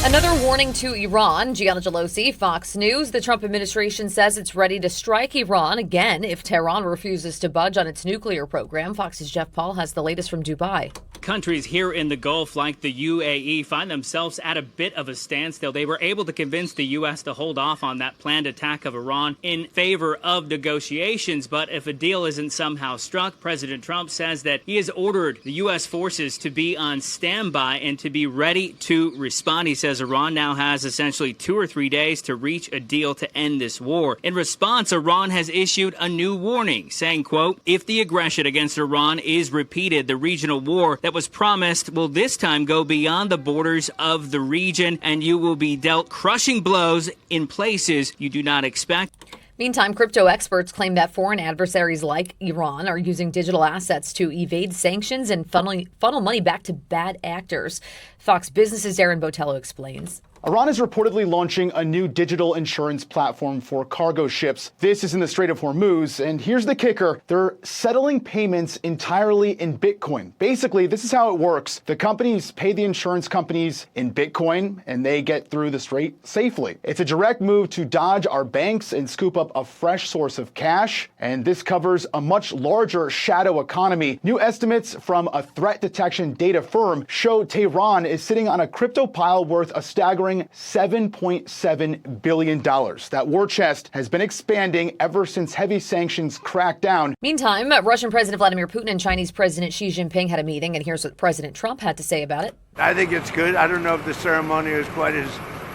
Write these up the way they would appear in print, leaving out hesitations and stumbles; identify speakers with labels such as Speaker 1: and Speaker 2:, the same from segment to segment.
Speaker 1: Another warning to Iran. Gianna Gelosi, Fox News. The Trump administration says it's ready to strike Iran again if Tehran refuses to budge on its nuclear program. Fox's Jeff Paul has the latest from Dubai.
Speaker 2: Countries here in the Gulf, like the UAE, find themselves at a bit of a standstill. They were able to convince the U.S. to hold off on that planned attack of Iran in favor of negotiations. But if a deal isn't somehow struck, President Trump says that he has ordered the U.S. forces to be on standby and to be ready to respond. He says Iran now has essentially 2 or 3 days to reach a deal to end this war. In response, Iran has issued a new warning, saying, quote, if the aggression against Iran is repeated, the regional war that was promised will this time go beyond the borders of the region, and you will be dealt crushing blows in places you do not expect.
Speaker 1: Meantime, crypto experts claim that foreign adversaries like Iran are using digital assets to evade sanctions and funnel money back to bad actors. Fox Business's Aaron Botello explains.
Speaker 3: Iran is reportedly launching a new digital insurance platform for cargo ships. This is in the Strait of Hormuz, and here's the kicker. They're settling payments entirely in Bitcoin. Basically, this is how it works. The companies pay the insurance companies in Bitcoin, and they get through the strait safely. It's a direct move to dodge our banks and scoop up a fresh source of cash, and this covers a much larger shadow economy. New estimates from a threat detection data firm show Tehran is sitting on a crypto pile worth a staggering $7.7 billion. That war chest has been expanding ever since heavy sanctions cracked down.
Speaker 1: Meantime, Russian President Vladimir Putin and Chinese President Xi Jinping had a meeting, and here's what President Trump had to say about it.
Speaker 4: I think it's good. I don't know if the ceremony was quite as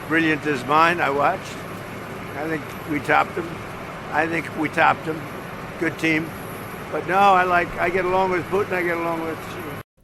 Speaker 4: brilliant as mine. I watched. I think we topped them. Good team. But no, I get along with Putin. I get along with Xi.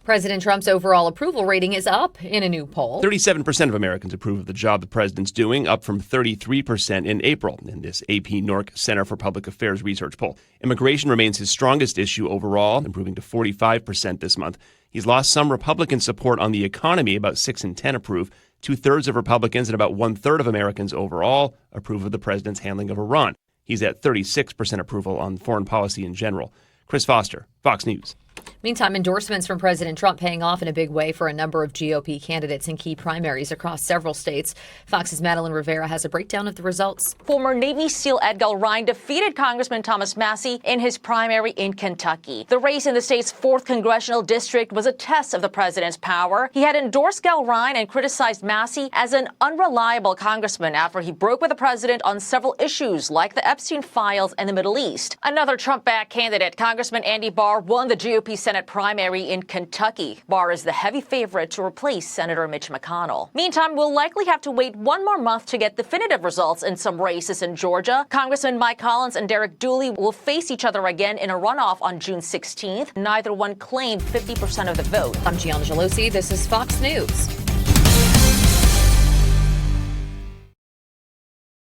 Speaker 1: President Trump's overall approval rating is up in a new poll.
Speaker 5: 37% of Americans approve of the job the president's doing, up from 33% in April in this AP NORC Center for Public Affairs research poll. Immigration remains his strongest issue overall, improving to 45% this month. He's lost some Republican support on the economy. About 6 in 10 approve. 2/3 of Republicans and about 1/3 of Americans overall approve of the president's handling of Iran. He's at 36% approval on foreign policy in general. Chris Foster, Fox News.
Speaker 1: Meantime, endorsements from President Trump paying off in a big way for a number of GOP candidates in key primaries across several states. Fox's Madeline Rivera has a breakdown of the results.
Speaker 6: Former Navy SEAL Ed Galrine defeated Congressman Thomas Massie in his primary in Kentucky. The race in the state's 4th congressional district was a test of the president's power. He had endorsed Galrine and criticized Massie as an unreliable congressman after he broke with the president on several issues like the Epstein files and the Middle East. Another Trump-backed candidate, Congressman Andy Barr, won the GOP Senate primary in Kentucky. Barr is the heavy favorite to replace Senator Mitch McConnell. Meantime, we'll likely have to wait 1 more month to get definitive results in some races in Georgia. Congressman Mike Collins and Derek Dooley will face each other again in a runoff on June 16th. Neither one claimed 50% of the vote.
Speaker 1: I'm Gianna Gelosi. This is Fox News.